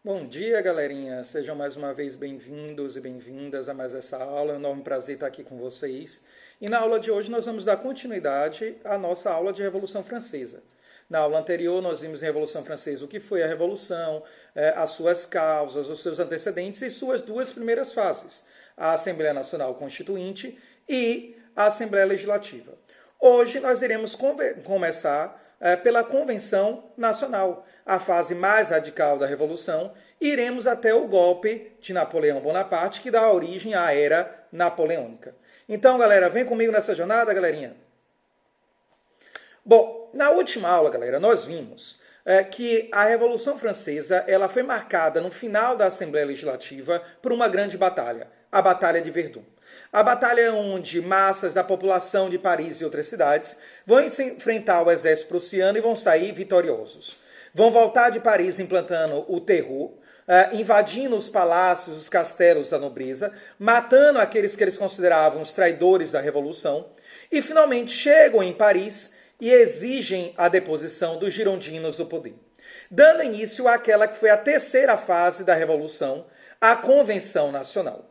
Bom dia, galerinha. Sejam mais uma vez bem-vindos e bem-vindas a mais essa aula. É um enorme prazer estar aqui com vocês. E na aula de hoje nós vamos dar continuidade à nossa aula de Revolução Francesa. Na aula anterior nós vimos em Revolução Francesa o que foi a Revolução, as suas causas, os seus antecedentes e suas duas primeiras fases, a Assembleia Nacional Constituinte e a Assembleia Legislativa. Hoje nós iremos começar pela Convenção Nacional, a fase mais radical da Revolução, e iremos até o golpe de Napoleão Bonaparte, que dá origem à Era Napoleônica. Então, galera, vem comigo nessa jornada, galerinha. Bom, na última aula, galera, nós vimos que a Revolução Francesa ela foi marcada no final da Assembleia Legislativa por uma grande batalha, a Batalha de Verdun. A batalha onde massas da população de Paris e outras cidades vão enfrentar o exército prussiano e vão sair vitoriosos. Vão voltar de Paris implantando o terror, invadindo os palácios, os castelos da nobreza, matando aqueles que eles consideravam os traidores da Revolução, e finalmente chegam em Paris e exigem a deposição dos girondinos do poder, dando início àquela que foi a terceira fase da Revolução, a Convenção Nacional.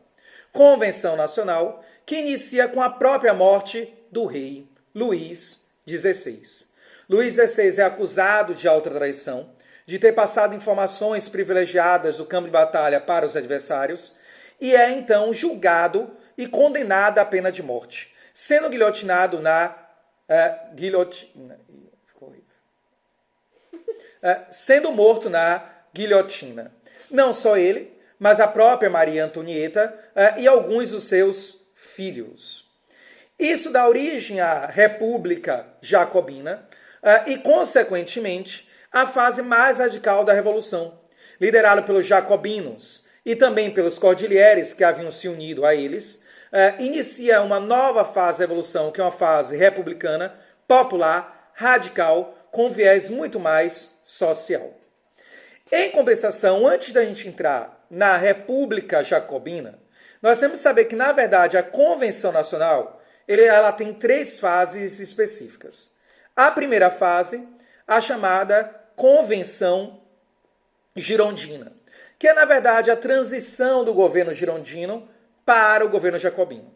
Convenção Nacional que inicia com a própria morte do rei Luís XVI. Luís XVI é acusado de alta traição, de ter passado informações privilegiadas do campo de batalha para os adversários, e é então julgado e condenado à pena de morte, sendo guilhotinado sendo morto na guilhotina. Não só ele, mas a própria Maria Antonieta e alguns dos seus filhos. Isso dá origem à República Jacobina e, consequentemente, à fase mais radical da Revolução, liderada pelos jacobinos e também pelos cordilheiros que haviam se unido a eles, inicia uma nova fase da Revolução, que é uma fase republicana, popular, radical, com viés muito mais social. Em compensação, antes da gente entrar na República Jacobina, nós temos que saber que, na verdade, a Convenção Nacional ela tem três fases específicas. A primeira fase, a chamada Convenção Girondina, que é, na verdade, a transição do governo girondino para o governo jacobino.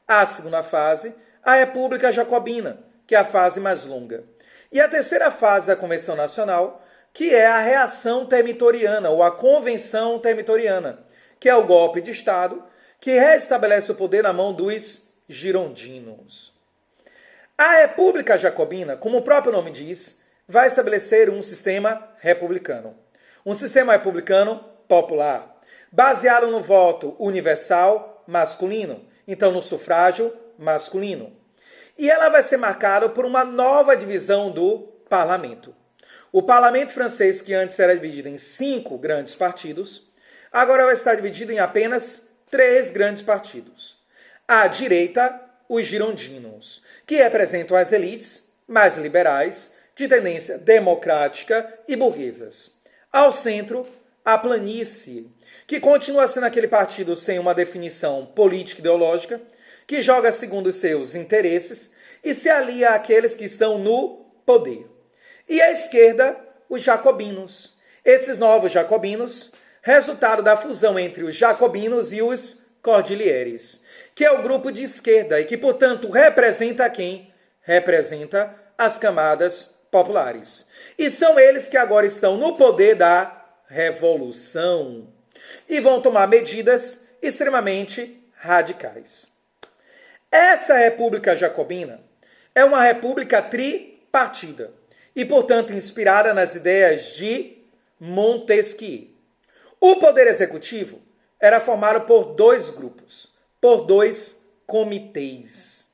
A segunda fase, a República Jacobina, que é a fase mais longa. E a terceira fase da Convenção Nacional, que é a reação territoriana, ou a Convenção Territoriana, que é o golpe de Estado, que restabelece o poder na mão dos girondinos. A República Jacobina, como o próprio nome diz, vai estabelecer um sistema republicano. Um sistema republicano popular, baseado no voto universal masculino, então no sufrágio masculino. E ela vai ser marcada por uma nova divisão do parlamento. O parlamento francês, que antes era dividido em 5 grandes partidos, agora vai estar dividido em apenas 3 grandes partidos. À direita, os girondinos, que representam as elites mais liberais, de tendência democrática e burguesas. Ao centro, a planície, que continua sendo aquele partido sem uma definição política e ideológica, que joga segundo os seus interesses e se alia àqueles que estão no poder. E à esquerda, os jacobinos. Esses novos jacobinos, resultado da fusão entre os jacobinos e os cordilheiros, que é o grupo de esquerda e que, portanto, representa quem? Representa as camadas populares. E são eles que agora estão no poder da revolução e vão tomar medidas extremamente radicais. Essa República Jacobina é uma república tripartida e, portanto, inspirada nas ideias de Montesquieu. O poder executivo era formado por 2 grupos, por 2 comitês.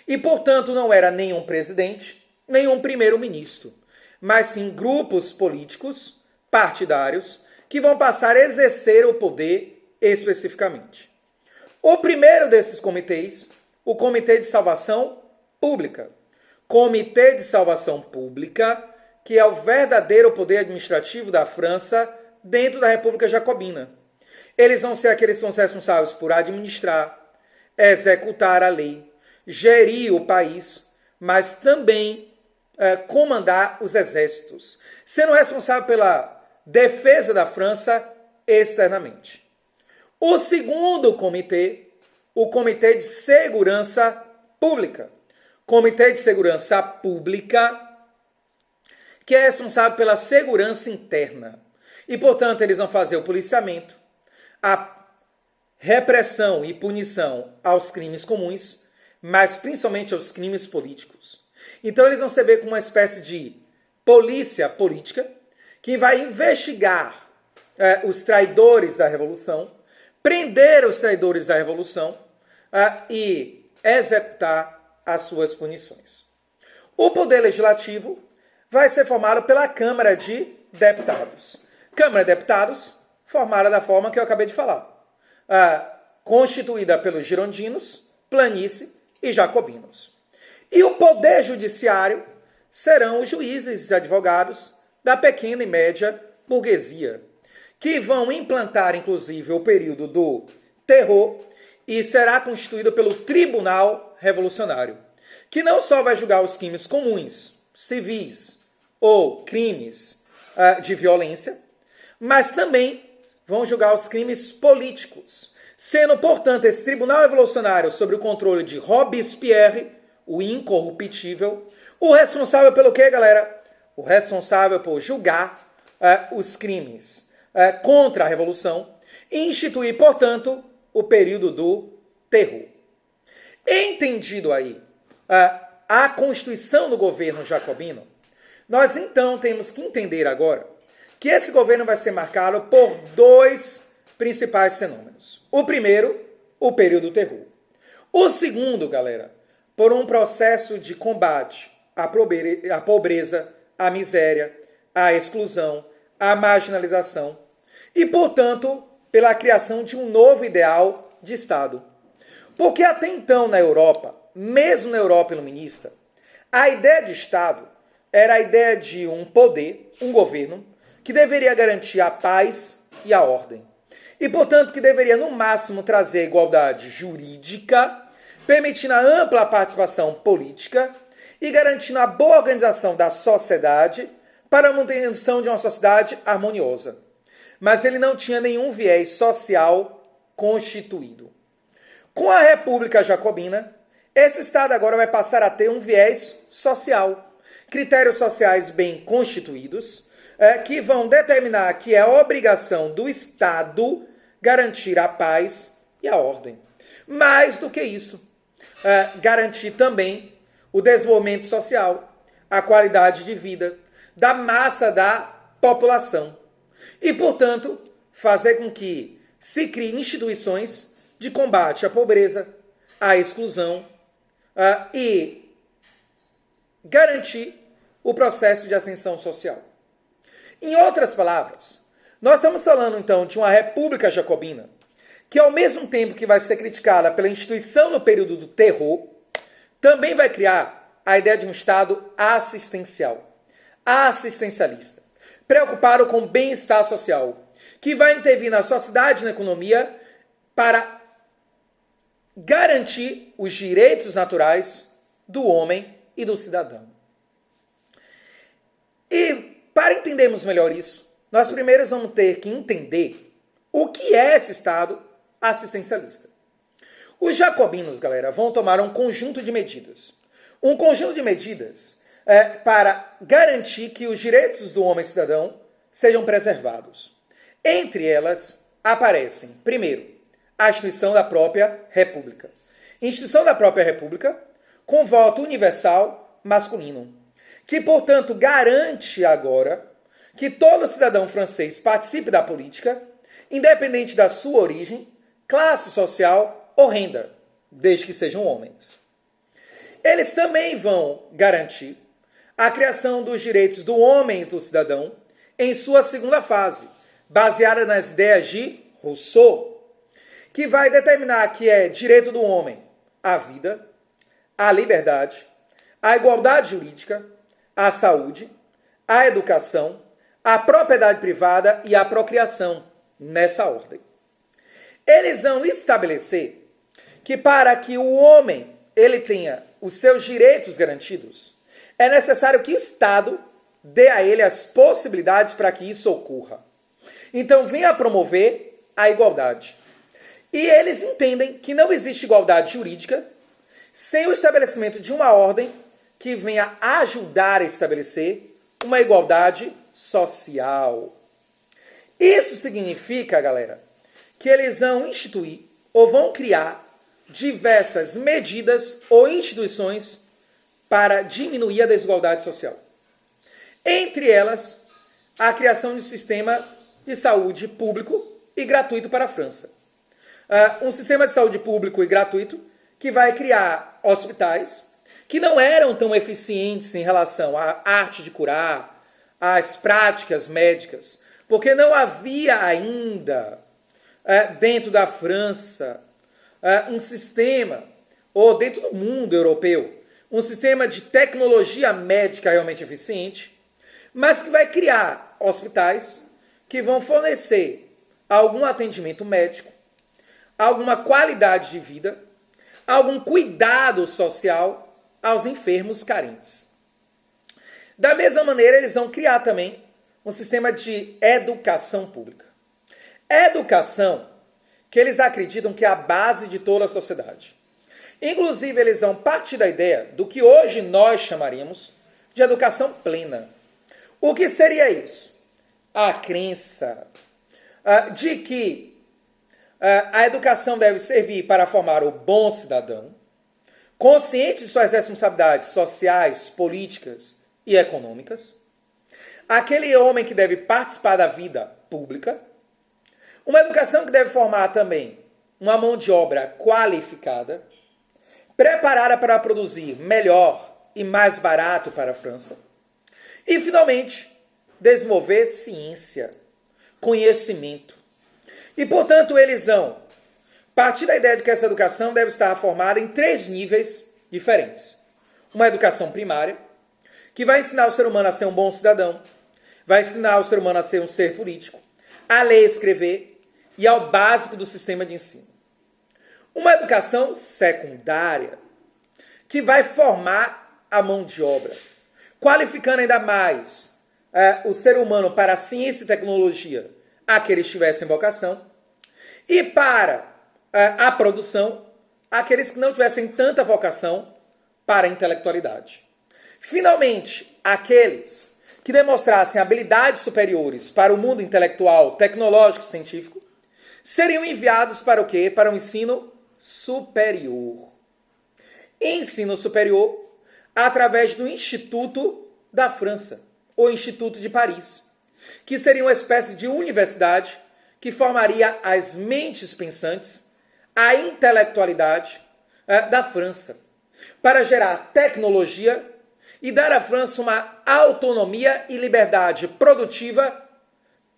E, portanto, não era nenhum presidente, nenhum primeiro-ministro, mas sim grupos políticos, partidários, que vão passar a exercer o poder especificamente. O primeiro desses comitês, o Comitê de Salvação Pública. Comitê de Salvação Pública, que é o verdadeiro poder administrativo da França dentro da República Jacobina. Eles vão ser aqueles que são responsáveis por administrar, executar a lei, gerir o país, mas também comandar os exércitos, sendo responsável pela defesa da França externamente. O segundo comitê, o Comitê de Segurança Pública. Comitê de Segurança Pública, que é responsável pela segurança interna. E, portanto, eles vão fazer o policiamento, a repressão e punição aos crimes comuns, mas principalmente aos crimes políticos. Então, eles vão se ver como uma espécie de polícia política que vai investigar os traidores da Revolução, prender os traidores da Revolução e executar as suas punições. O Poder Legislativo vai ser formado pela Câmara de Deputados. Câmara de Deputados, formada da forma que eu acabei de falar. Constituída pelos girondinos, planície e jacobinos. E o Poder Judiciário serão os juízes e advogados da pequena e média burguesia, que vão implantar, inclusive, o período do terror e será constituído pelo Tribunal Revolucionário, que não só vai julgar os crimes comuns, civis ou crimes de violência, mas também vão julgar os crimes políticos, sendo, portanto, esse Tribunal Revolucionário sob o controle de Robespierre, o incorruptível, o responsável pelo quê, galera? O responsável por julgar os crimes contra a Revolução e instituir, portanto, o período do terror. Entendido aí a constituição do governo jacobino, nós então temos que entender agora que esse governo vai ser marcado por dois principais fenômenos. O primeiro, o período do terror. O segundo, galera, por um processo de combate à pobreza, à miséria, à exclusão, à marginalização e, portanto, pela criação de um novo ideal de Estado. Porque até então na Europa, mesmo na Europa iluminista, a ideia de Estado era a ideia de um poder, um governo, que deveria garantir a paz e a ordem. E, portanto, que deveria, no máximo, trazer igualdade jurídica, permitindo a ampla participação política e garantindo a boa organização da sociedade para a manutenção de uma sociedade harmoniosa. Mas ele não tinha nenhum viés social constituído. Com a República Jacobina, esse Estado agora vai passar a ter um viés social. Critérios sociais bem constituídos, que vão determinar que é obrigação do Estado garantir a paz e a ordem. Mais do que isso, garantir também o desenvolvimento social, a qualidade de vida da massa da população. E, portanto, fazer com que se criem instituições de combate à pobreza, à exclusão e garantir o processo de ascensão social. Em outras palavras, nós estamos falando então de uma república jacobina que, ao mesmo tempo que vai ser criticada pela instituição no período do terror, também vai criar a ideia de um Estado assistencial, assistencialista, preocupado com o bem-estar social, que vai intervir na sociedade e na economia para garantir os direitos naturais do homem e do cidadão. E, para entendermos melhor isso, nós primeiro vamos ter que entender o que é esse Estado assistencialista. Os jacobinos, galera, vão tomar um conjunto de medidas. Um conjunto de medidas para garantir que os direitos do homem e cidadão sejam preservados. Entre elas, aparecem, primeiro, a instituição da própria República. Instituição da própria República com voto universal masculino, que, portanto, garante agora que todo cidadão francês participe da política, independente da sua origem, classe social ou renda, desde que sejam homens. Eles também vão garantir a criação dos direitos do homem e do cidadão em sua segunda fase, baseada nas ideias de Rousseau, que vai determinar que é direito do homem à vida, à liberdade, à igualdade jurídica, à saúde, à educação, à propriedade privada e à procriação, nessa ordem. Eles vão estabelecer que para que o homem ele tenha os seus direitos garantidos, é necessário que o Estado dê a ele as possibilidades para que isso ocorra. Então, vem a promover a igualdade. E eles entendem que não existe igualdade jurídica sem o estabelecimento de uma ordem que venha ajudar a estabelecer uma igualdade social. Isso significa, galera, que eles vão instituir ou vão criar diversas medidas ou instituições para diminuir a desigualdade social. Entre elas, a criação de um sistema de saúde público e gratuito para a França. Um sistema de saúde público e gratuito que vai criar hospitais que não eram tão eficientes em relação à arte de curar, às práticas médicas, porque não havia ainda, dentro da França, um sistema, ou dentro do mundo europeu, um sistema de tecnologia médica realmente eficiente, mas que vai criar hospitais que vão fornecer algum atendimento médico, alguma qualidade de vida, algum cuidado social aos enfermos carentes. Da mesma maneira, eles vão criar também um sistema de educação pública. Educação que eles acreditam que é a base de toda a sociedade. Inclusive, eles vão partir da ideia do que hoje nós chamaríamos de educação plena. O que seria isso? A crença de que a educação deve servir para formar o bom cidadão, consciente de suas responsabilidades sociais, políticas e econômicas, aquele homem que deve participar da vida pública, uma educação que deve formar também uma mão de obra qualificada, preparada para produzir melhor e mais barato para a França, e, finalmente, desenvolver ciência, conhecimento. E, portanto, eles vão partir da ideia de que essa educação deve estar formada em 3 níveis diferentes. Uma educação primária, que vai ensinar o ser humano a ser um bom cidadão, vai ensinar o ser humano a ser um ser político, a ler e escrever, e ao básico do sistema de ensino. Uma educação secundária, que vai formar a mão de obra, qualificando ainda mais o ser humano para a ciência e tecnologia, aqueles que tivessem vocação, e para a produção, aqueles que não tivessem tanta vocação para a intelectualidade. Finalmente, aqueles que demonstrassem habilidades superiores para o mundo intelectual, tecnológico e científico, seriam enviados para o quê? Para o ensino superior. Ensino superior através do Instituto da França, ou Instituto de Paris, que seria uma espécie de universidade que formaria as mentes pensantes, a intelectualidade da França, para gerar tecnologia e dar à França uma autonomia e liberdade produtiva,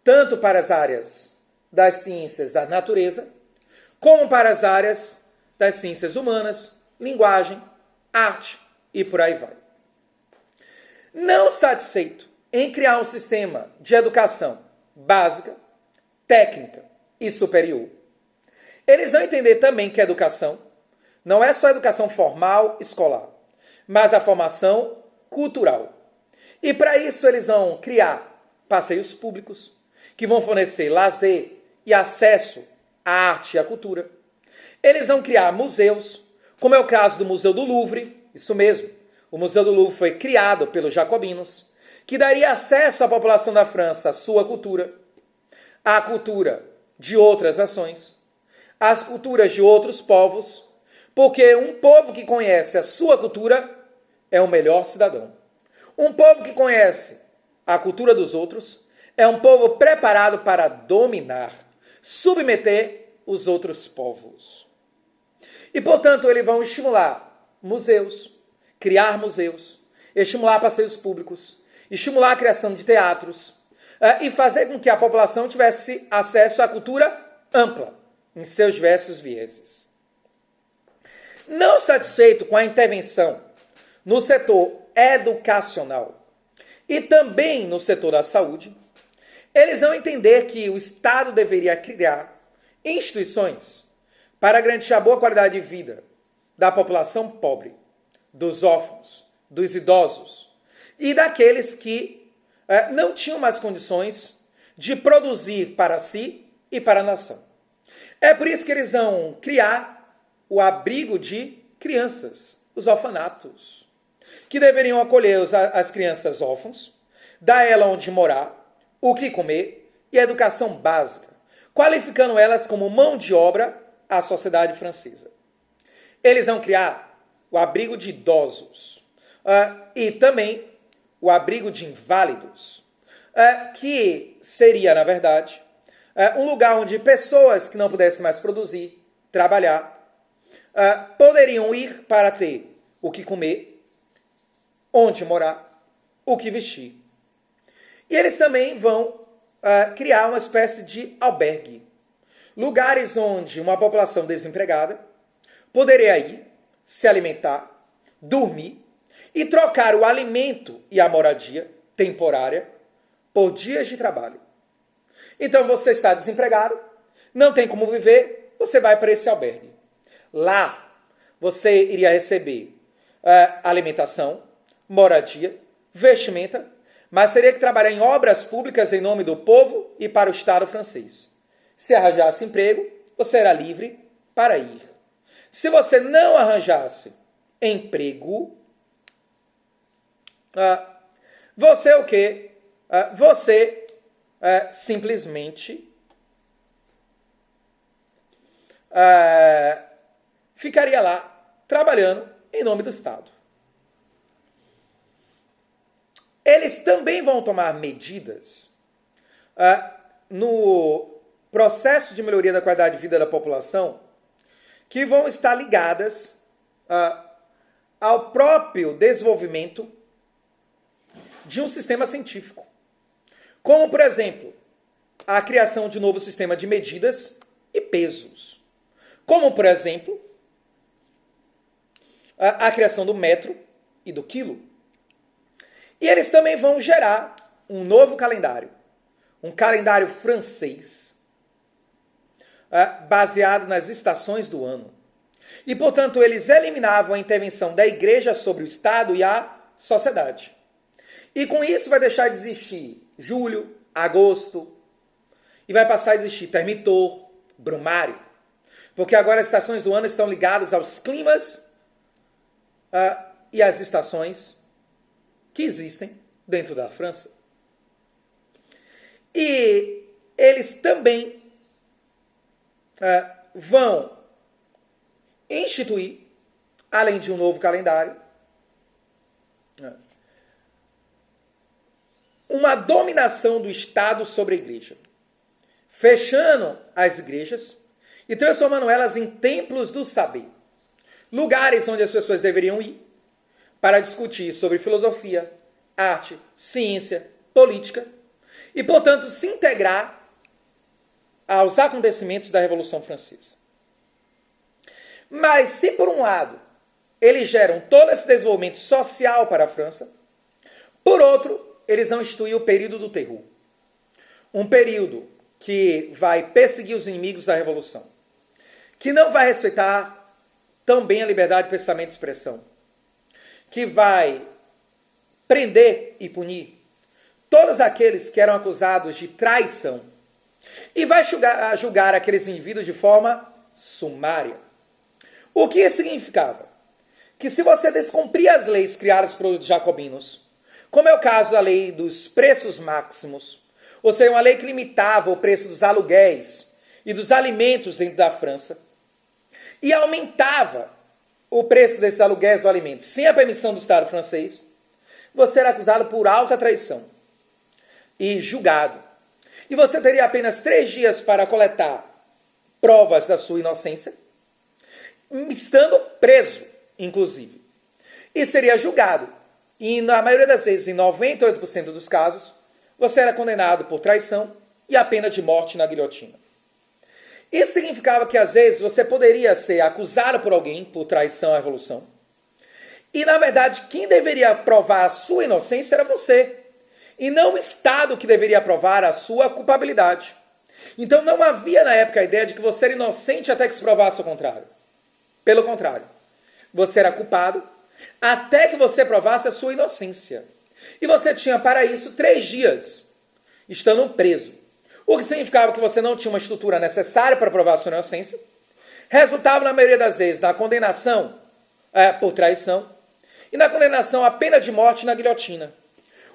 tanto para as áreas das ciências da natureza, como para as áreas das ciências humanas, linguagem, arte e por aí vai. Não satisfeito em criar um sistema de educação básica, técnica e superior, eles vão entender também que a educação não é só a educação formal, escolar, mas a formação cultural. E para isso eles vão criar passeios públicos, que vão fornecer lazer e acesso à arte e à cultura. Eles vão criar museus, como é o caso do Museu do Louvre, isso mesmo. O Museu do Louvre foi criado pelos jacobinos, que daria acesso à população da França à sua cultura, à cultura de outras nações, às culturas de outros povos, porque um povo que conhece a sua cultura é o melhor cidadão. Um povo que conhece a cultura dos outros é um povo preparado para dominar, submeter os outros povos. E, portanto, eles vão estimular museus, criar museus, estimular passeios públicos, estimular a criação de teatros e fazer com que a população tivesse acesso à cultura ampla, em seus diversos vieses. Não satisfeito com a intervenção no setor educacional e também no setor da saúde, eles vão entender que o Estado deveria criar instituições para garantir a boa qualidade de vida da população pobre, dos órfãos, dos idosos e daqueles que não tinham mais condições de produzir para si e para a nação. É por isso que eles vão criar o abrigo de crianças, os orfanatos, que deveriam acolher as crianças órfãos, dar ela onde morar, o que comer e educação básica, qualificando elas como mão de obra à sociedade francesa. Eles vão criar o abrigo de idosos e também o abrigo de inválidos, que seria, na verdade, um lugar onde pessoas que não pudessem mais produzir, trabalhar, poderiam ir para ter o que comer, onde morar, o que vestir. E eles também vão criar uma espécie de albergue. Lugares onde uma população desempregada poderia ir, se alimentar, dormir e trocar o alimento e a moradia temporária por dias de trabalho. Então você está desempregado, não tem como viver, você vai para esse albergue. Lá você iria receber alimentação, moradia, vestimenta, mas teria que trabalhar em obras públicas em nome do povo e para o Estado francês. Se arranjasse emprego, você era livre para ir. Se você não arranjasse emprego, você o quê? Você simplesmente ficaria lá trabalhando em nome do Estado. Eles também vão tomar medidas no processo de melhoria da qualidade de vida da população que vão estar ligadas ao próprio desenvolvimento de um sistema científico. Como, por exemplo, a criação de um novo sistema de medidas e pesos. Como, por exemplo, a criação do metro e do quilo. E eles também vão gerar um novo calendário. Um calendário francês, baseado nas estações do ano. E, portanto, eles eliminavam a intervenção da igreja sobre o Estado e a sociedade. E com isso vai deixar de existir julho, agosto, e vai passar a existir termitor, brumário. Porque agora as estações do ano estão ligadas aos climas e às estações que existem dentro da França. E eles também vão instituir, além de um novo calendário, uma dominação do Estado sobre a igreja, fechando as igrejas e transformando elas em templos do saber, lugares onde as pessoas deveriam ir para discutir sobre filosofia, arte, ciência, política e, portanto, se integrar aos acontecimentos da Revolução Francesa. Mas se, por um lado, eles geram todo esse desenvolvimento social para a França, por outro, eles vão instituir o período do terror. Um período que vai perseguir os inimigos da Revolução, que não vai respeitar tão bem a liberdade de pensamento e expressão, que vai prender e punir todos aqueles que eram acusados de traição e vai julgar aqueles indivíduos de forma sumária. O que isso significava? Que se você descumprir as leis criadas pelos jacobinos, como é o caso da lei dos preços máximos, ou seja, uma lei que limitava o preço dos aluguéis e dos alimentos dentro da França, e aumentava o preço desses aluguéis ou alimentos sem a permissão do Estado francês, você era acusado por alta traição e julgado. E você teria apenas 3 dias para coletar provas da sua inocência, estando preso, inclusive. E seria julgado. E na maioria das vezes, em 98% dos casos, você era condenado por traição e a pena de morte na guilhotina. Isso significava que, às vezes, você poderia ser acusado por alguém por traição à revolução. E, na verdade, quem deveria provar a sua inocência era você. E não o Estado que deveria provar a sua culpabilidade. Então, não havia, na época, a ideia de que você era inocente até que se provasse o contrário. Pelo contrário, você era culpado até que você provasse a sua inocência. E você tinha, para isso, 3 dias, estando preso. o que significava que você não tinha uma estrutura necessária para provar a sua inocência, resultava, na maioria das vezes, na condenação por traição e na condenação à pena de morte na guilhotina,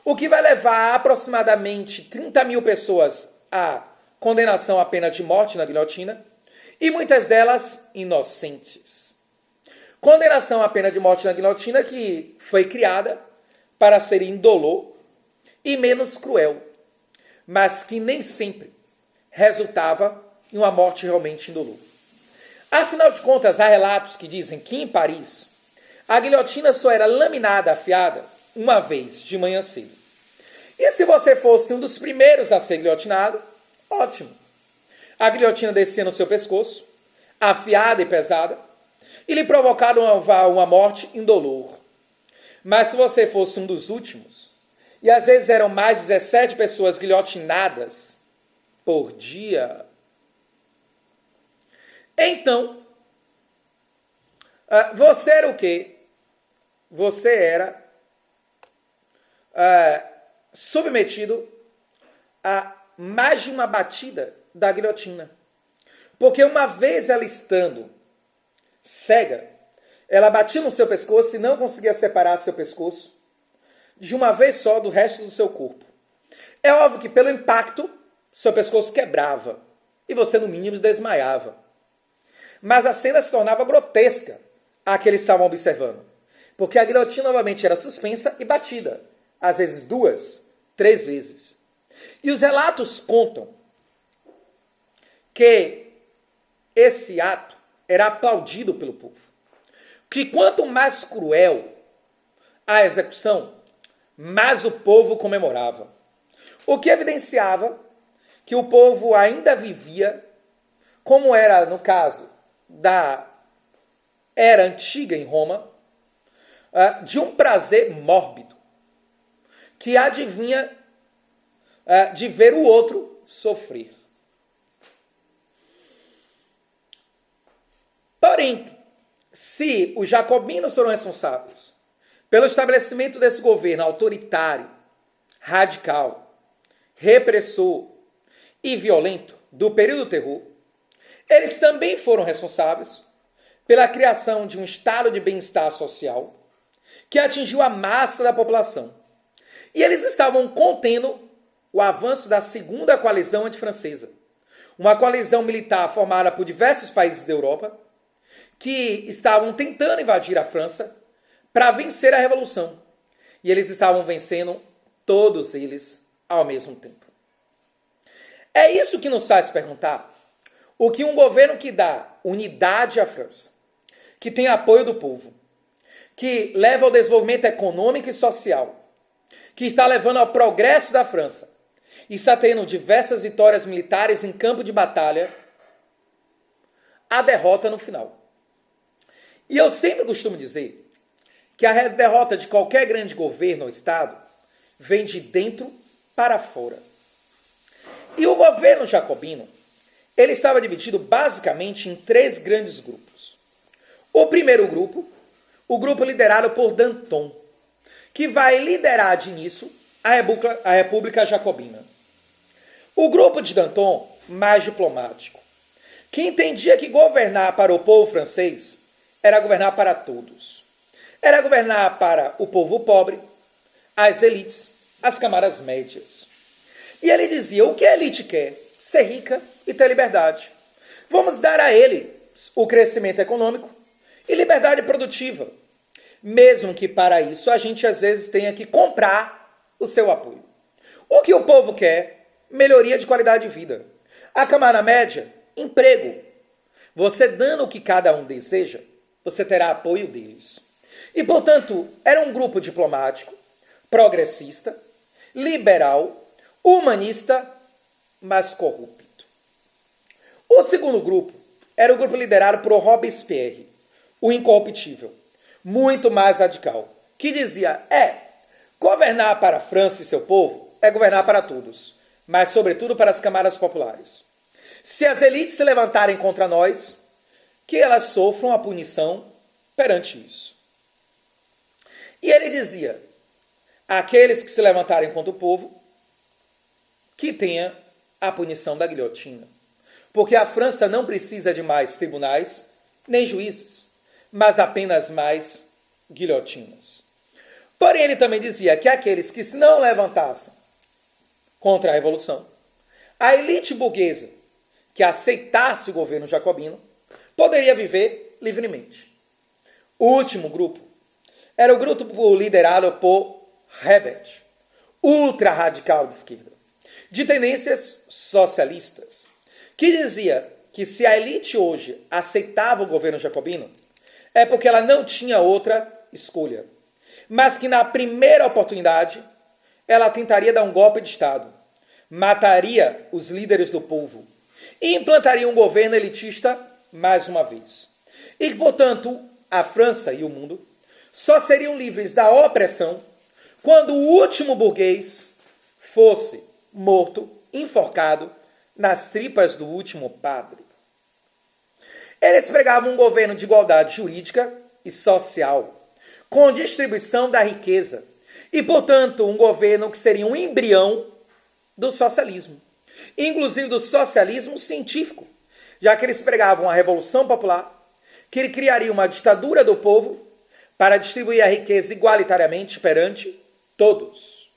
o que vai levar aproximadamente 30 mil pessoas à condenação à pena de morte na guilhotina e muitas delas inocentes. Condenação à pena de morte na guilhotina que foi criada para ser indolor e menos cruel, mas que nem sempre resultava em uma morte realmente indolor. Afinal de contas, há relatos que dizem que em Paris a guilhotina só era laminada, afiada, uma vez de manhã cedo. E se você fosse um dos primeiros a ser guilhotinado, ótimo. A guilhotina descia no seu pescoço, afiada e pesada, e lhe provocava uma morte indolor. Mas se você fosse um dos últimos, e às vezes eram mais de 17 pessoas guilhotinadas por dia, então, você era o quê? Você era submetido a mais de uma batida da guilhotina. Porque uma vez ela estando cega, ela batia no seu pescoço e não conseguia separar seu pescoço de uma vez só do resto do seu corpo. É óbvio que pelo impacto, seu pescoço quebrava e você no mínimo desmaiava. Mas a cena se tornava grotesca a que eles estavam observando. Porque a guilhotina novamente era suspensa e batida. Às vezes 2, 3 vezes. E os relatos contam que esse ato era aplaudido pelo povo. Que quanto mais cruel a execução, mais o povo comemorava. O que evidenciava que o povo ainda vivia, como era no caso da era antiga em Roma, de um prazer mórbido, que adivinha de ver o outro sofrer. Porém, se os jacobinos foram responsáveis pelo estabelecimento desse governo autoritário, radical, repressor e violento do período do terror, eles também foram responsáveis pela criação de um estado de bem-estar social que atingiu a massa da população. E eles estavam contendo o avanço da segunda coalizão antifrancesa, uma coalizão militar formada por diversos países da Europa que estavam tentando invadir a França para vencer a Revolução. E eles estavam vencendo todos eles ao mesmo tempo. É isso que nos faz perguntar o que um governo que dá unidade à França, que tem apoio do povo, que leva ao desenvolvimento econômico e social, que está levando ao progresso da França, e está tendo diversas vitórias militares em campo de batalha, a derrota no final. E eu sempre costumo dizer que a derrota de qualquer grande governo ou Estado vem de dentro para fora. E o governo jacobino, ele estava dividido basicamente em 3 grandes grupos. O primeiro grupo, o grupo liderado por Danton, que vai liderar de início a República Jacobina. O grupo de Danton, mais diplomático, que entendia que governar para o povo francês era governar para todos. Era governar para o povo pobre, as elites, as camadas médias. E ele dizia, o que a elite quer? Ser rica e ter liberdade. Vamos dar a ele o crescimento econômico e liberdade produtiva. Mesmo que para isso a gente às vezes tenha que comprar o seu apoio. O que o povo quer? Melhoria de qualidade de vida. A camada média? Emprego. Você dando o que cada um deseja, você terá apoio deles. E, portanto, era um grupo diplomático, progressista, liberal, humanista, mas corrupto. O segundo grupo era o grupo liderado por Robespierre, o incorruptível, muito mais radical, que dizia, governar para a França e seu povo é governar para todos, mas sobretudo para as camadas populares. Se as elites se levantarem contra nós, que elas sofram a punição perante isso. E ele dizia, aqueles que se levantarem contra o povo, que tenha a punição da guilhotina. Porque a França não precisa de mais tribunais, nem juízes, mas apenas mais guilhotinas. Porém, ele também dizia que aqueles que se não levantassem contra a Revolução, a elite burguesa que aceitasse o governo jacobino, poderia viver livremente. O último grupo era o grupo liderado por Herbert, ultra-radical de esquerda, de tendências socialistas, que dizia que se a elite hoje aceitava o governo jacobino, é porque ela não tinha outra escolha, mas que na primeira oportunidade ela tentaria dar um golpe de Estado, mataria os líderes do povo e implantaria um governo elitista mais uma vez. E, portanto, a França e o mundo só seriam livres da opressão quando o último burguês fosse morto, enforcado nas tripas do último padre. Eles pregavam um governo de igualdade jurídica e social, com distribuição da riqueza, e, portanto, um governo que seria um embrião do socialismo, inclusive do socialismo científico, já que eles pregavam a Revolução Popular, que ele criaria uma ditadura do povo para distribuir a riqueza igualitariamente perante todos.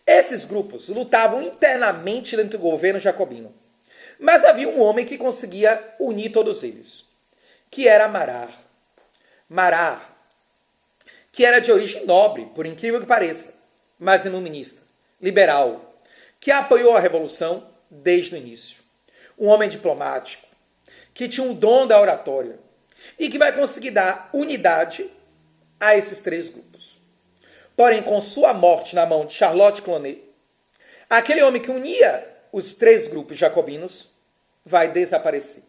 Esses grupos lutavam internamente dentro do governo jacobino, mas havia um homem que conseguia unir todos eles, que era Marat. Marat, que era de origem nobre, por incrível que pareça, mas iluminista, liberal, que apoiou a Revolução desde o início. Um homem diplomático, que tinha um dom da oratória e que vai conseguir dar unidade a esses três grupos. Porém, com sua morte na mão de Charlotte Corday, aquele homem que unia os três grupos jacobinos vai desaparecer.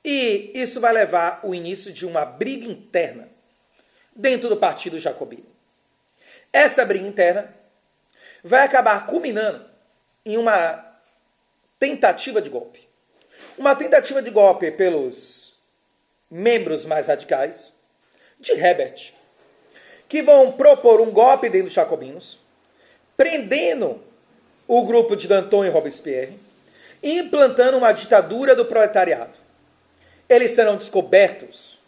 E isso vai levar ao início de uma briga interna dentro do Partido Jacobino. Essa briga interna vai acabar culminando em uma tentativa de golpe. Uma tentativa de golpe pelos membros mais radicais de Herbert, que vão propor um golpe dentro dos jacobinos, prendendo o grupo de Danton e Robespierre e implantando uma ditadura do proletariado. Eles serão descobertos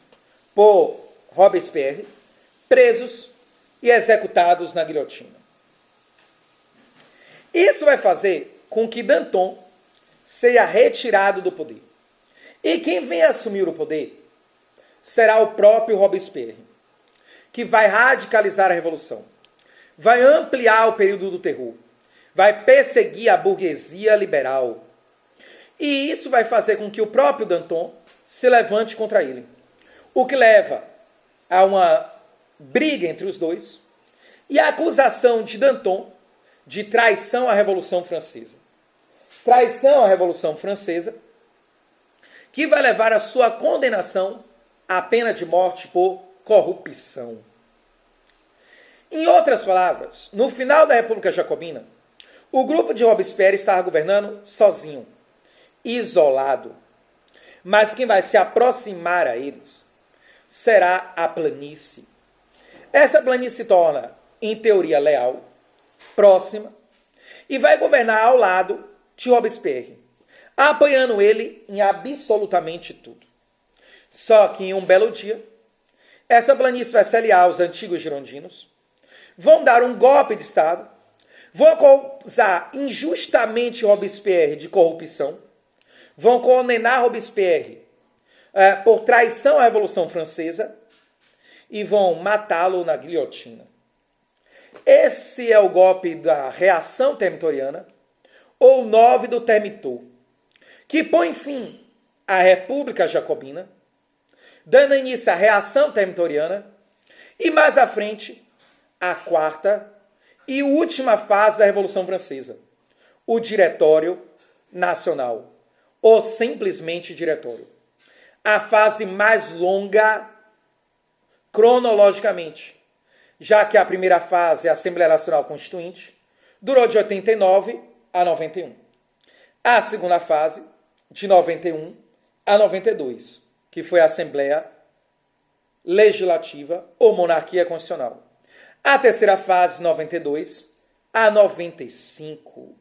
por Robespierre, presos e executados na guilhotina. Isso vai fazer com que Danton seja retirado do poder. E quem vem assumir o poder será o próprio Robespierre, que vai radicalizar a Revolução, vai ampliar o período do terror, vai perseguir a burguesia liberal. E isso vai fazer com que o próprio Danton se levante contra ele, o que leva a uma briga entre os dois e a acusação de Danton de traição à Revolução Francesa. Traição à Revolução Francesa, que vai levar a sua condenação à pena de morte por corrupção. Em outras palavras, no final da República Jacobina, o grupo de Robespierre estava governando sozinho, isolado. Mas quem vai se aproximar a eles será a planície. Essa planície se torna, em teoria, leal, próxima, e vai governar ao lado de Robespierre, apoiando ele em absolutamente tudo. Só que em um belo dia, essa planície vai se aliar aos antigos girondinos, vão dar um golpe de Estado, vão acusar injustamente Robespierre de corrupção, vão condenar Robespierre por traição à Revolução Francesa e vão matá-lo na guilhotina. Esse é o golpe da reação termitoriana, ou 9 do Termitor, que põe fim à República Jacobina, dando início à reação termitoriana e, mais à frente, a quarta e última fase da Revolução Francesa, o Diretório Nacional, ou simplesmente Diretório. A fase mais longa cronologicamente, já que a primeira fase, a Assembleia Nacional Constituinte, durou de 89 a 91. A segunda fase, de 91 a 92, que foi a Assembleia Legislativa ou Monarquia Constitucional. A terceira fase, 92 a 95.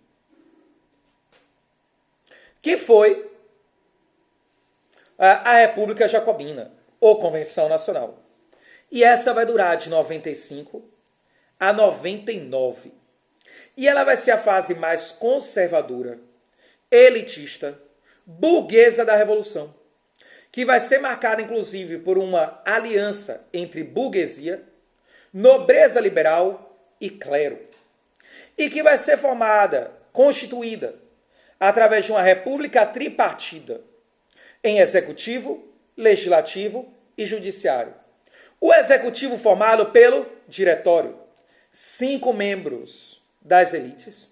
que foi a República Jacobina, ou Convenção Nacional. E essa vai durar de 95 a 99. E ela vai ser a fase mais conservadora, elitista, burguesa da Revolução, que vai ser marcada, inclusive, por uma aliança entre burguesia, nobreza liberal e clero. E que vai ser formada, constituída, através de uma república tripartida, em executivo, legislativo e judiciário. O executivo formado pelo diretório, 5 membros das elites,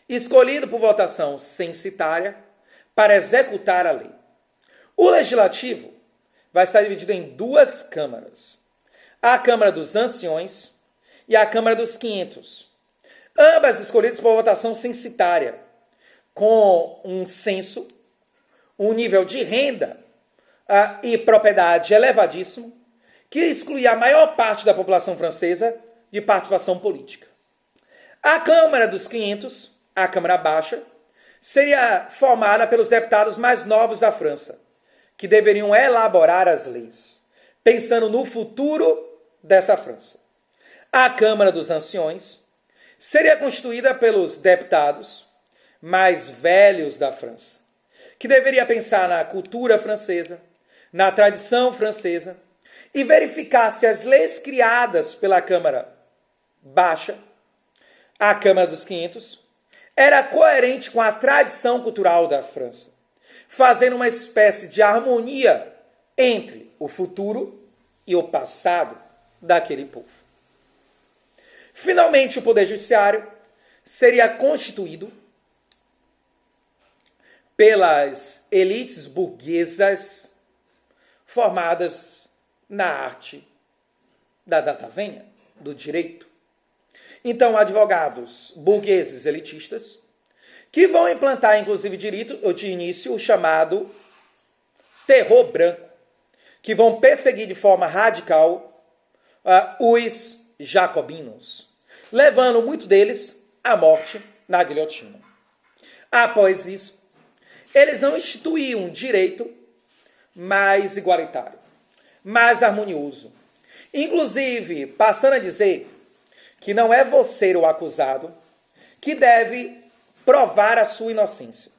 escolhido por votação censitária para executar a lei. O legislativo vai estar dividido em 2 câmaras. A Câmara dos Anciões e a Câmara dos 500. Ambas escolhidas por votação censitária, com um censo, um nível de renda e propriedade elevadíssimo, que excluía a maior parte da população francesa de participação política. A Câmara dos 500, a Câmara Baixa, seria formada pelos deputados mais novos da França, que deveriam elaborar as leis, pensando no futuro dessa França. A Câmara dos Anciões seria constituída pelos deputados mais velhos da França, que deveria pensar na cultura francesa, na tradição francesa, e verificar se as leis criadas pela Câmara Baixa, a Câmara dos 500, era coerente com a tradição cultural da França, fazendo uma espécie de harmonia entre o futuro e o passado daquele povo. Finalmente, o Poder Judiciário seria constituído pelas elites burguesas formadas na arte da data venha, do direito. Então, advogados burgueses elitistas, que vão implantar, inclusive, de início, o chamado terror branco, que vão perseguir de forma radical os jacobinos, levando muitos deles à morte na guilhotina. Após isso, eles vão instituir um direito mais igualitário, mais harmonioso. Inclusive, passando a dizer que não é você o acusado que deve provar a sua inocência,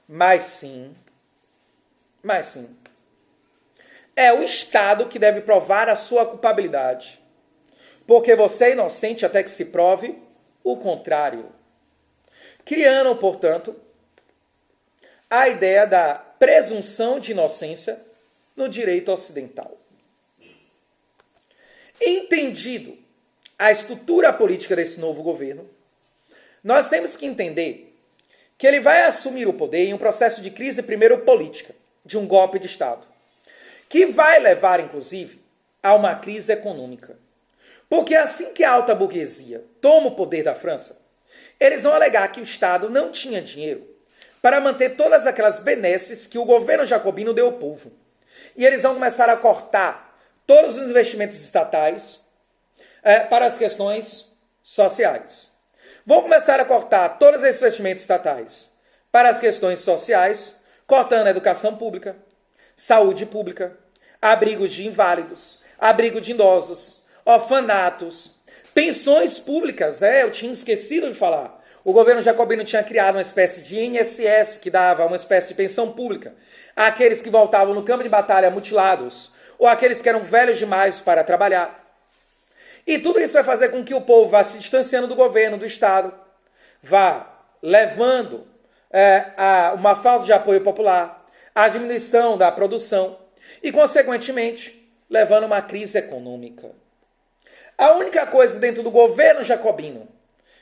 mas sim, é o Estado que deve provar a sua culpabilidade, porque você é inocente até que se prove o contrário. Criando, portanto, a ideia da presunção de inocência no direito ocidental. Entendido a estrutura política desse novo governo, nós temos que entender que ele vai assumir o poder em um processo de crise, primeiro política, de um golpe de Estado, que vai levar, inclusive, a uma crise econômica. Porque assim que a alta burguesia toma o poder da França, eles vão alegar que o Estado não tinha dinheiro para manter todas aquelas benesses que o governo jacobino deu ao povo. E eles vão começar a cortar todos os investimentos estatais para as questões sociais. Vão começar a cortar todos esses investimentos estatais para as questões sociais, cortando a educação pública, saúde pública, abrigos de inválidos, abrigo de idosos, orfanatos, pensões públicas. Eu tinha esquecido de falar. O governo jacobino tinha criado uma espécie de INSS que dava uma espécie de pensão pública àqueles que voltavam no campo de batalha mutilados ou àqueles que eram velhos demais para trabalhar. E tudo isso vai fazer com que o povo vá se distanciando do governo, do Estado, vá levando a uma falta de apoio popular, a diminuição da produção e, consequentemente, levando a uma crise econômica. A única coisa dentro do governo jacobino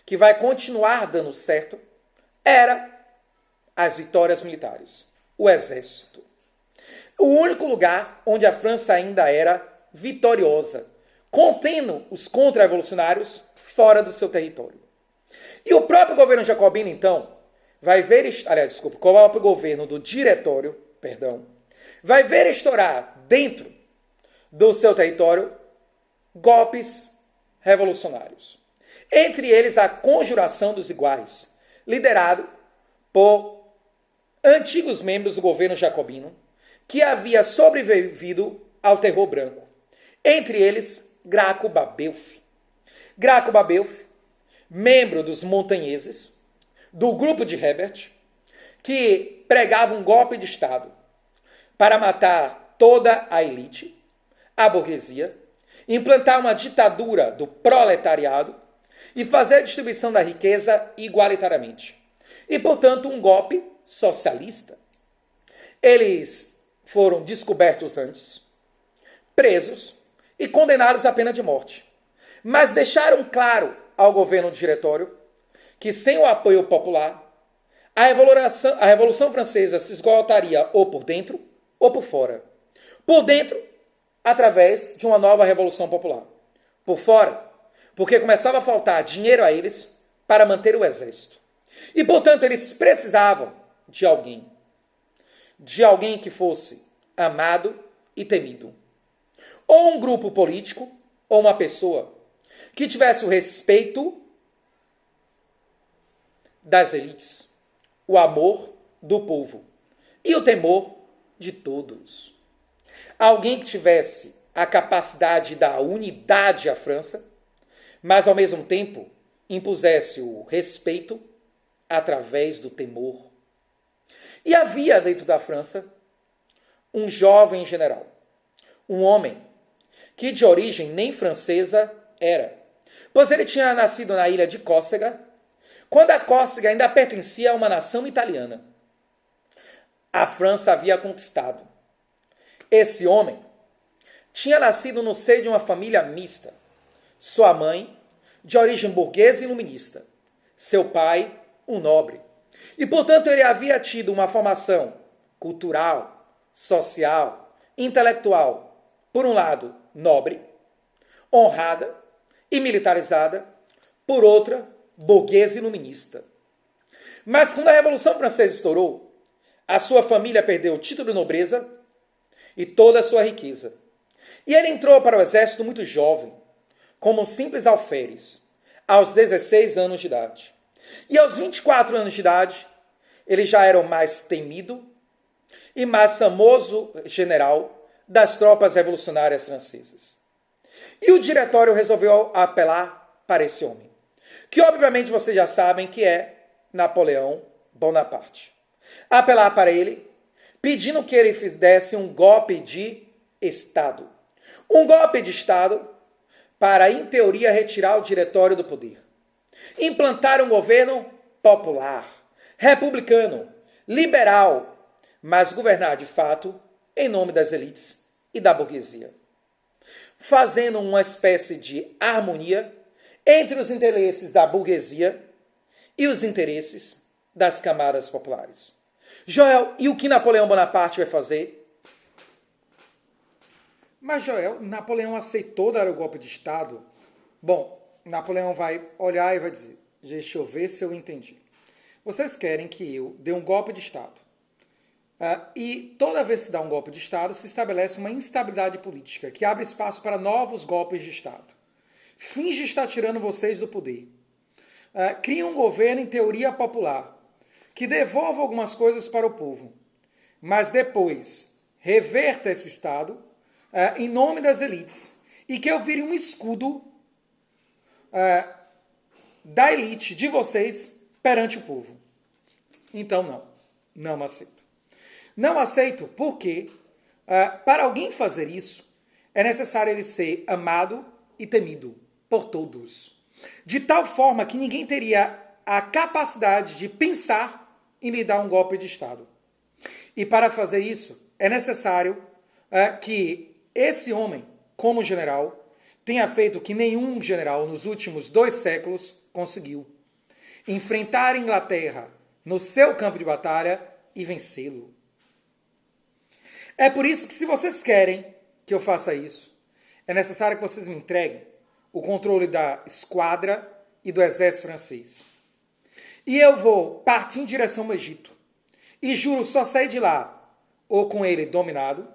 que vai continuar dando certo era as vitórias militares, o exército. O único lugar onde a França ainda era vitoriosa, contendo os contra-revolucionários fora do seu território. E o próprio governo jacobino, então, o próprio governo do diretório, vai ver estourar dentro do seu território golpes revolucionários. Entre eles, a Conjuração dos Iguais, liderado por antigos membros do governo jacobino que havia sobrevivido ao terror branco. Entre eles, Graco Babeuf. Graco Babeuf, membro dos montanheses, do grupo de Hebert, que pregava um golpe de Estado para matar toda a elite, a burguesia, implantar uma ditadura do proletariado e fazer a distribuição da riqueza igualitariamente. E, portanto, um golpe socialista. Eles foram descobertos antes, presos e condenados à pena de morte. Mas deixaram claro ao governo diretório que, sem o apoio popular, a Revolução Francesa se esgotaria ou por dentro ou por fora. Por dentro, através de uma nova Revolução Popular. Por fora, porque começava a faltar dinheiro a eles para manter o exército. E, portanto, eles precisavam de alguém. De alguém que fosse amado e temido. Ou um grupo político, ou uma pessoa que tivesse o respeito das elites, o amor do povo e o temor de todos. Alguém que tivesse a capacidade da unidade à França, mas ao mesmo tempo impusesse o respeito através do temor. E havia dentro da França um jovem general, um homem que de origem nem francesa era, pois ele tinha nascido na ilha de Córcega, quando a Córcega ainda pertencia a uma nação italiana. A França havia conquistado. Esse homem tinha nascido no seio de uma família mista. Sua mãe, de origem burguesa e iluminista. Seu pai, um nobre. E, portanto, ele havia tido uma formação cultural, social, intelectual, por um lado, nobre, honrada e militarizada, por outra, burguesa e iluminista. Mas quando a Revolução Francesa estourou, a sua família perdeu o título de nobreza e toda a sua riqueza. E ele entrou para o exército muito jovem, como um simples alferes, aos 16 anos de idade. E aos 24 anos de idade, ele já era o mais temido e mais famoso general das tropas revolucionárias francesas. E o diretório resolveu apelar para esse homem, que obviamente vocês já sabem que é Napoleão Bonaparte. Apelar para ele, pedindo que ele fizesse um golpe de Estado. Um golpe de Estado para, em teoria, retirar o diretório do poder. Implantar um governo popular, republicano, liberal, mas governar de fato em nome das elites e da burguesia. Fazendo uma espécie de harmonia entre os interesses da burguesia e os interesses das camadas populares. Joel, e o que Napoleão Bonaparte vai fazer? Mas, Joel, Napoleão aceitou dar o golpe de Estado? Bom, Napoleão vai olhar e vai dizer, deixa eu ver se eu entendi. Vocês querem que eu dê um golpe de Estado. E toda vez que se dá um golpe de Estado, se estabelece uma instabilidade política, que abre espaço para novos golpes de Estado. Finge estar tirando vocês do poder. Cria um governo em teoria popular, que devolva algumas coisas para o povo. Mas depois, reverta esse Estado em nome das elites. E que eu vire um escudo da elite, de vocês, perante o povo. Então, não aceito. Não aceito porque, para alguém fazer isso, é necessário ele ser amado e temido por todos. De tal forma que ninguém teria a capacidade de pensar em lhe dar um golpe de Estado. E para fazer isso, é necessário que esse homem, como general, tenha feito o que nenhum general nos últimos 2 séculos conseguiu. Enfrentar a Inglaterra no seu campo de batalha e vencê-lo. É por isso que, se vocês querem que eu faça isso, é necessário que vocês me entreguem o controle da esquadra e do exército francês. E eu vou partir em direção ao Egito. E juro só sair de lá ou com ele dominado,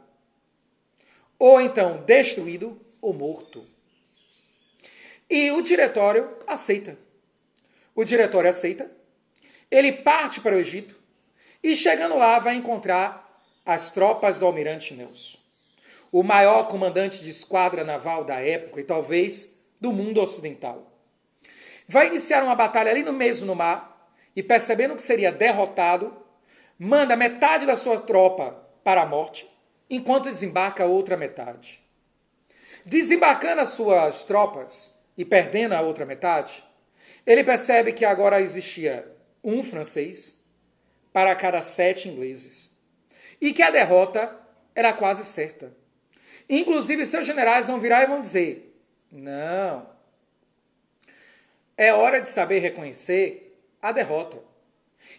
ou então destruído ou morto. E o diretório aceita. O diretório aceita. Ele parte para o Egito E chegando lá, vai encontrar as tropas do almirante Nelson, o maior comandante de esquadra naval da época e talvez do mundo ocidental. Vai iniciar uma batalha ali mesmo no mar e, percebendo que seria derrotado, manda metade da sua tropa para a morte, enquanto desembarca a outra metade. Desembarcando as suas tropas e perdendo a outra metade, ele percebe que agora existia um francês para cada 7 ingleses e que a derrota era quase certa. Inclusive, seus generais vão virar e vão dizer: não, é hora de saber reconhecer a derrota.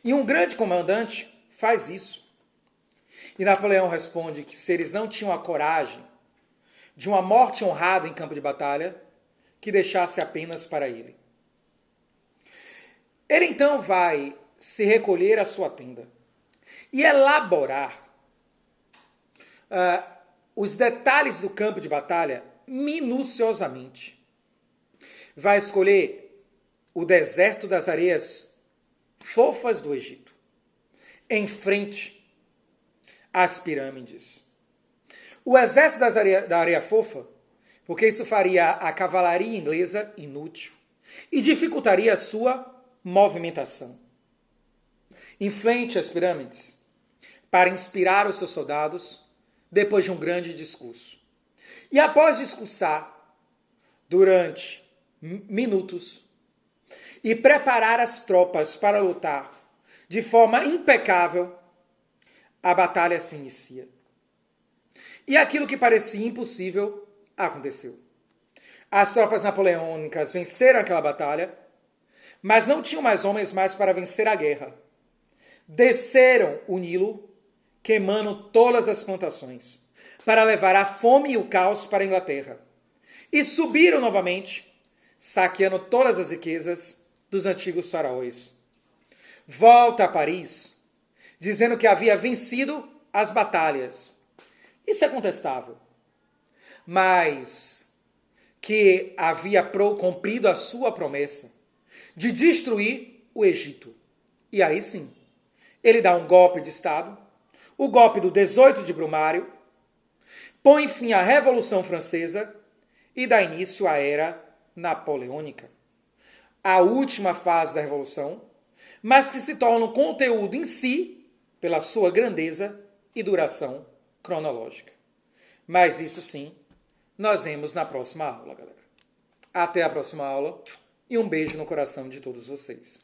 E um grande comandante faz isso. E Napoleão responde que se eles não tinham a coragem de uma morte honrada em campo de batalha, que deixasse apenas para ele. Ele então vai se recolher à sua tenda e elaborar os detalhes do campo de batalha minuciosamente. Vai escolher o deserto das areias fofas do Egito, em frente às pirâmides. O exército da areia fofa, porque isso faria a cavalaria inglesa inútil e dificultaria a sua movimentação. Em frente às pirâmides, para inspirar os seus soldados, depois de um grande discurso. E após discursar durante minutos e preparar as tropas para lutar de forma impecável, a batalha se inicia. E aquilo que parecia impossível aconteceu. As tropas napoleônicas venceram aquela batalha, mas não tinham mais homens mais para vencer a guerra. Desceram o Nilo, queimando todas as plantações, para levar a fome e o caos para a Inglaterra. E subiram novamente, saqueando todas as riquezas dos antigos faraós. Volta a Paris, dizendo que havia vencido as batalhas. Isso é contestável. Mas que havia cumprido a sua promessa de destruir o Egito. E aí sim, ele dá um golpe de Estado, o golpe do 18 de Brumário, põe fim à Revolução Francesa e dá início à Era Napoleônica. A última fase da Revolução, mas que se torna o conteúdo em si, pela sua grandeza e duração cronológica. Mas isso sim, nós vemos na próxima aula, galera. Até a próxima aula e um beijo no coração de todos vocês.